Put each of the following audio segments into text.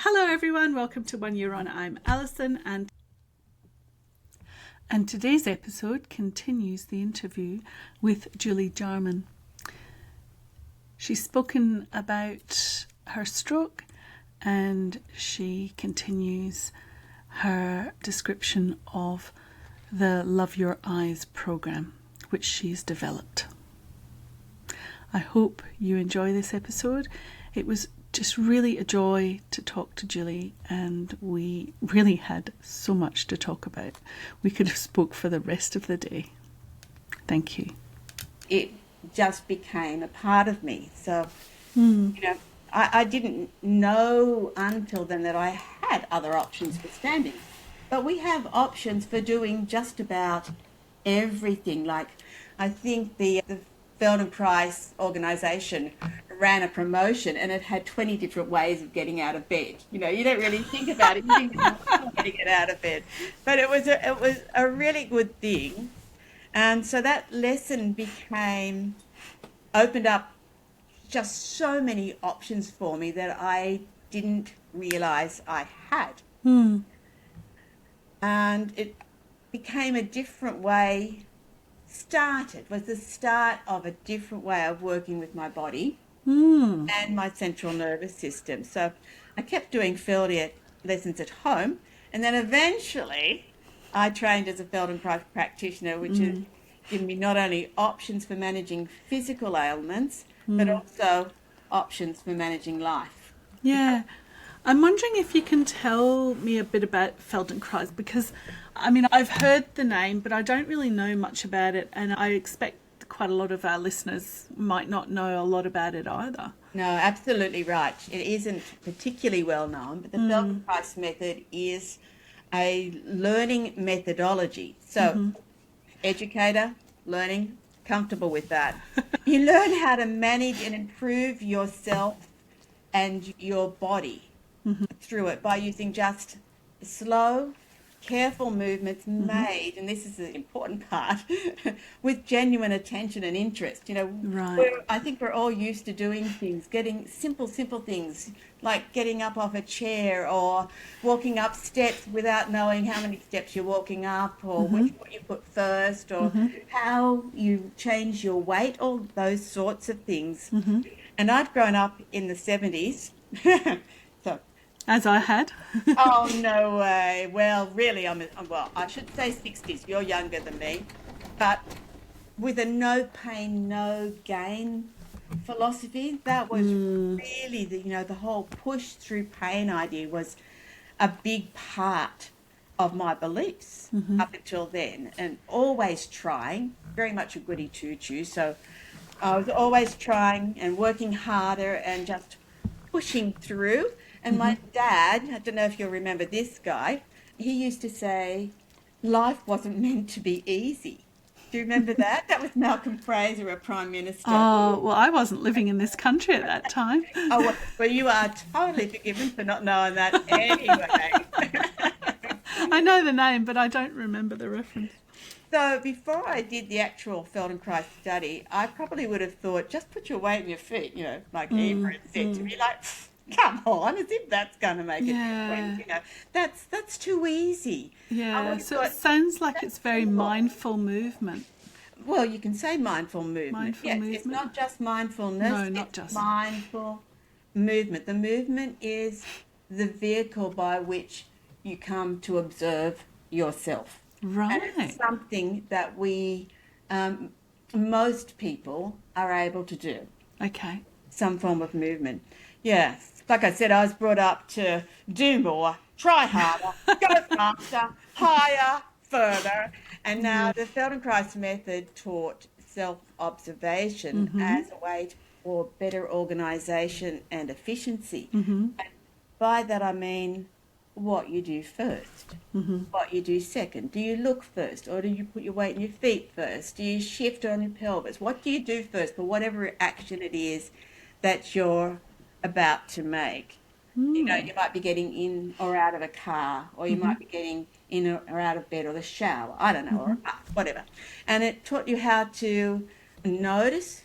Hello everyone, welcome to One Year On. I'm Alison and today's episode continues the interview with Julie Jarman. She's spoken about her stroke and she continues her description of the Love Your Eyes program which she's developed. I hope you enjoy this episode. It was just really a joy to talk to Julie, and we really had so much to talk about. We could have spoke for the rest of the day. Thank you. It just became a part of me. So, I didn't know until then that I had other options for standing. But we have options for doing just about everything. Like, I think the FeldenKrazy organisation ran a promotion and it had 20 different ways of getting out of bed. You don't really think about it. You think about how to get out of bed. But it was a really good thing. And so that lesson opened up just so many options for me that I didn't realise I had. And it became a different way. Was the start of a different way of working with my body and my central nervous system. So I kept doing Feldia lessons at home, and then eventually I trained as a FeldenKrazy practitioner, which has given me not only options for managing physical ailments, but also options for managing life. Yeah. I'm wondering if you can tell me a bit about FeldenKrazy, because I've heard the name, but I don't really know much about it, and I expect quite a lot of our listeners might not know a lot about it either. No, absolutely right. It isn't particularly well known, but the FeldenKrazy method is a learning methodology. So, educator, learning, comfortable with that. You learn how to manage and improve yourself and your body through it by using just slow, careful movements made, and this is the important part, with genuine attention and interest. Right. I think we're all used to doing things, getting simple things, like getting up off a chair or walking up steps without knowing how many steps you're walking up, or what you put first, or how you change your weight, all those sorts of things. And I'd grown up in the 70s. So, as I had. oh, no way. Well, really, I should say 60s. You're younger than me. But with a no pain, no gain philosophy, that was really the whole push through pain idea was a big part of my beliefs up until then. And always trying, very much a goody two-shoe. So I was always trying and working harder and just pushing through. And my dad, I don't know if you'll remember this guy, he used to say, life wasn't meant to be easy. Do you remember that? That was Malcolm Fraser, a Prime Minister. Oh, well, I wasn't living in this country at that time. Well, you are totally forgiven for not knowing that anyway. I know the name, but I don't remember the reference. So before I did the actual FeldenKrazy study, I probably would have thought, just put your weight in your feet, like Eva said to me, like, come on, as if that's going to make a difference. That's too easy. Yeah, so it sounds like it's very mindful movement. Well, you can say mindful movement. Mindful movement. It's not just mindfulness. No, not just mindful movement. The movement is the vehicle by which you come to observe yourself. Right. And it's something that we, most people, are able to do. Okay. Some form of movement. Yeah. Like I said, I was brought up to do more, try harder, go faster, higher, further. And now the FeldenKrazy method taught self-observation as a way for better organisation and efficiency. And by that I mean what you do first, what you do second. Do you look first, or do you put your weight in your feet first? Do you shift on your pelvis? What do you do first for whatever action it is that you're about to make? You might be getting in or out of a car, or you might be getting in or out of bed, or the shower, I don't know, or a bath, whatever. And it taught you how to notice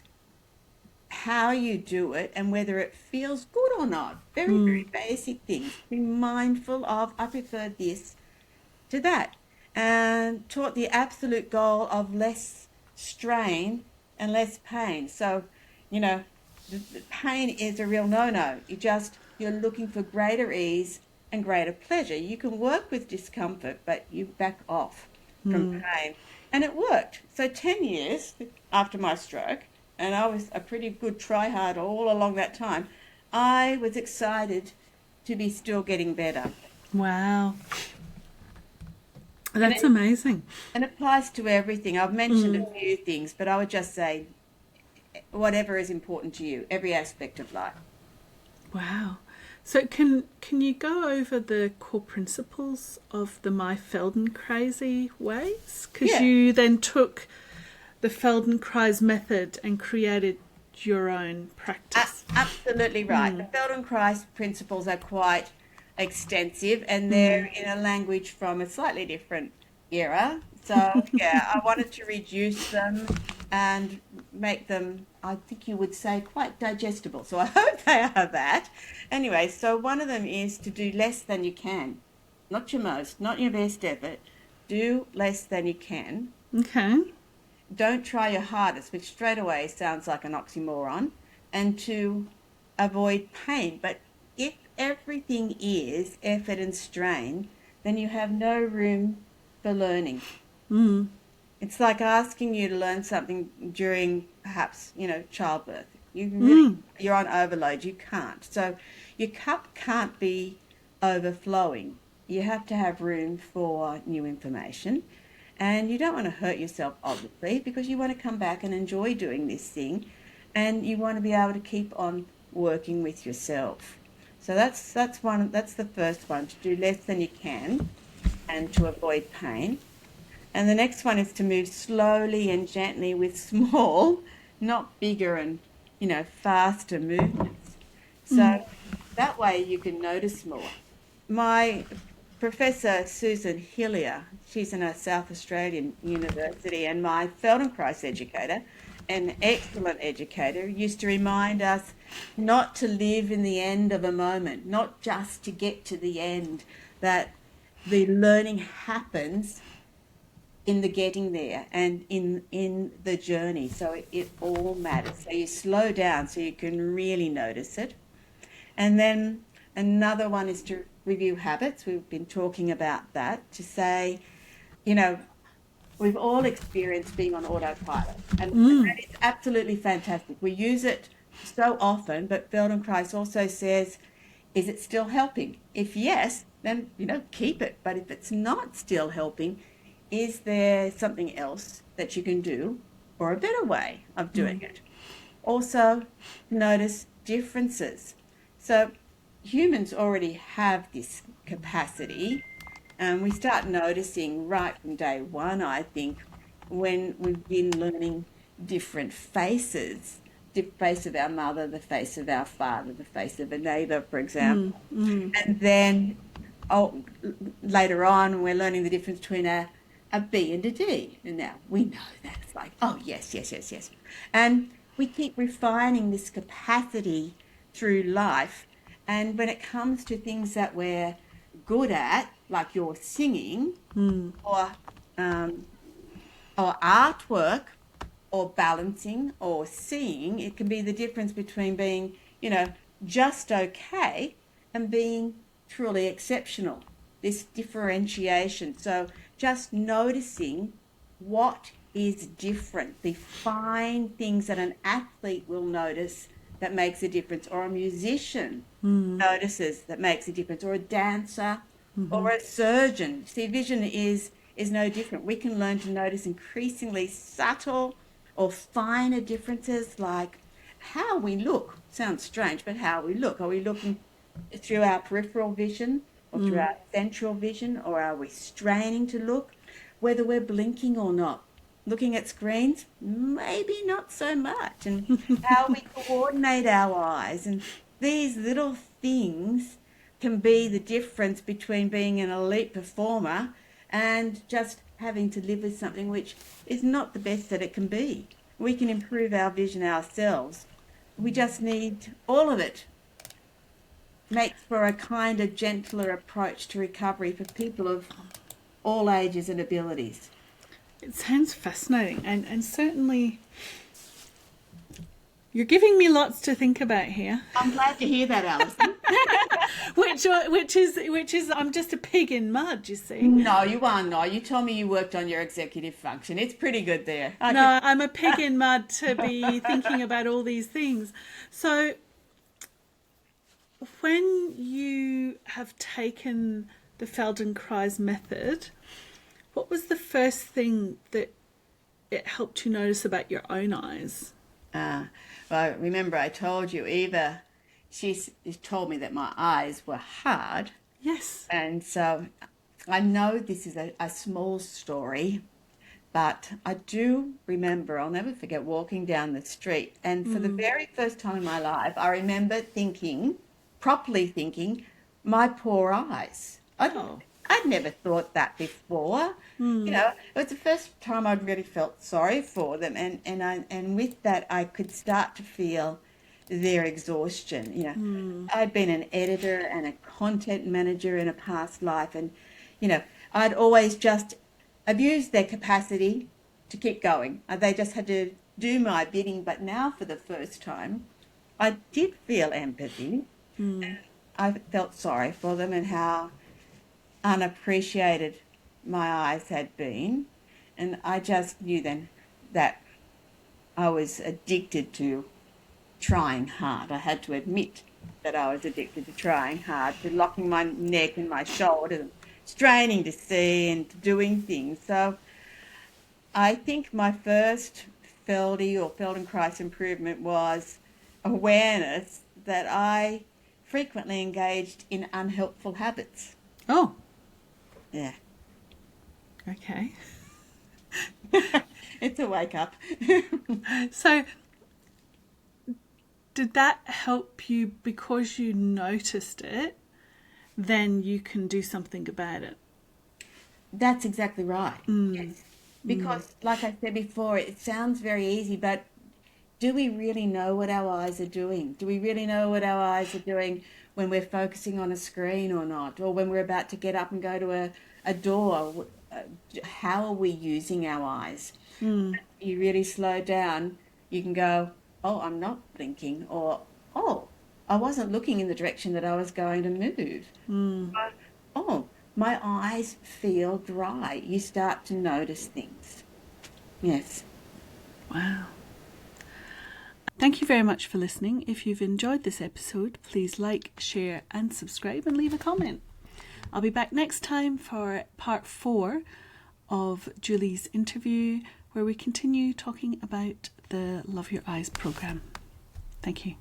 how you do it and whether it feels good or not. Very, very basic things. Be mindful of, I prefer this to that. And taught the absolute goal of less strain and less pain. So, the pain is a real no-no. You're looking for greater ease and greater pleasure. You can work with discomfort, but you back off from pain. And it worked. So 10 years after my stroke, and I was a pretty good try-hard all along that time, I was excited to be still getting better. Wow. That's amazing. And it applies to everything. I've mentioned a few things, but I would just say whatever is important to you, every aspect of life. Wow. So can you go over the core principles of the My FeldenKrazy Ways? Because you then took the FeldenKrazy method and created your own practice. Absolutely right. The FeldenKrazy principles are quite extensive, and they're in a language from a slightly different era. So, I wanted to reduce them and make them, I think you would say, quite digestible. So I hope they are that. Anyway, so one of them is to do less than you can. Not your most, not your best effort. Do less than you can. Okay. Don't try your hardest, which straight away sounds like an oxymoron. And to avoid pain. But if everything is effort and strain, then you have no room for learning. It's like asking you to learn something during perhaps, childbirth. You're on overload. You can't. So your cup can't be overflowing. You have to have room for new information. And you don't want to hurt yourself, obviously, because you want to come back and enjoy doing this thing. And you want to be able to keep on working with yourself. So that's the first one, to do less than you can and to avoid pain. And the next one is to move slowly and gently with small, not bigger and, faster movements. So that way you can notice more. My Professor Susan Hillier, she's in a South Australian university, and my FeldenKrazy educator, an excellent educator, used to remind us not to live in the end of a moment, not just to get to the end, that the learning happens in the getting there and in the journey. So it all matters. So you slow down so you can really notice it. And then another one is to review habits. We've been talking about that, to say, we've all experienced being on autopilot, and that is absolutely fantastic. We use it so often, but FeldenKrazy also says, is it still helping? If yes, then, keep it. But if it's not still helping, is there something else that you can do, or a better way of doing it? Also, notice differences. So humans already have this capacity, and we start noticing right from day one, I think, when we've been learning different faces, the face of our mother, the face of our father, the face of a neighbour, for example. And then later on, we're learning the difference between a B and a D. And now we know that. It's like, oh, yes. And we keep refining this capacity through life. And when it comes to things that we're good at, like your singing or artwork or balancing or seeing, it can be the difference between being, just okay and being truly exceptional, this differentiation. So just noticing what is different, the fine things that an athlete will notice that makes a difference, or a musician notices that makes a difference, or a dancer, or a surgeon. See, vision is no different. We can learn to notice increasingly subtle or finer differences, like how we look. Sounds strange, but how we look. Are we looking through our peripheral vision or through our central vision, or are we straining to look? Whether we're blinking or not. Looking at screens, maybe not so much. And how we coordinate our eyes. And these little things can be the difference between being an elite performer and just having to live with something which is not the best that it can be. We can improve our vision ourselves we just need all of it. Makes for a kinder, gentler approach to recovery for people of all ages and abilities. It sounds fascinating, and certainly you're giving me lots to think about here. I'm glad to hear that, Alison. which is I'm just a pig in mud, you see. No, you are not. You told me you worked on your executive function. It's pretty good there. No, I'm a pig in mud to be thinking about all these things. So when you have taken the FeldenKrazy method, what was the first thing that it helped you notice about your own eyes? Well, remember I told you Eva, she told me that my eyes were hard. Yes. And so I know this is a small story, but I do remember, I'll never forget walking down the street. And for the very first time in my life, I remember properly thinking, my poor eyes. I'd never thought that before. You know, it was the first time I'd really felt sorry for them, and with that I could start to feel their exhaustion. You know, I'd been an editor and a content manager in a past life, and you know, I'd always just abused their capacity to keep going. They just had to do my bidding. But now, for the first time, I did feel empathy. I felt sorry for them and how unappreciated my eyes had been, and I just knew then that I was addicted to trying hard. I had to admit that I was addicted to trying hard, to locking my neck and my shoulders, straining to see and doing things. So I think my first FeldenKrazy improvement was awareness that I frequently engaged in unhelpful habits. Oh. Yeah. Okay. It's a wake up. So did that help you because you noticed it? Then you can do something about it. That's exactly right. Yes. Because, like I said before, it sounds very easy, but do we really know what our eyes are doing? Do we really know what our eyes are doing when we're focusing on a screen or not? Or when we're about to get up and go to a door? How are we using our eyes? You really slow down, you can go, oh, I'm not blinking, or, oh, I wasn't looking in the direction that I was going to move. Oh, my eyes feel dry. You start to notice things. Yes. Wow. Thank you very much for listening. If you've enjoyed this episode, please like, share and subscribe and leave a comment. I'll be back next time for part 4 of Julie's interview, where we continue talking about the Love Your Eyes program. Thank you.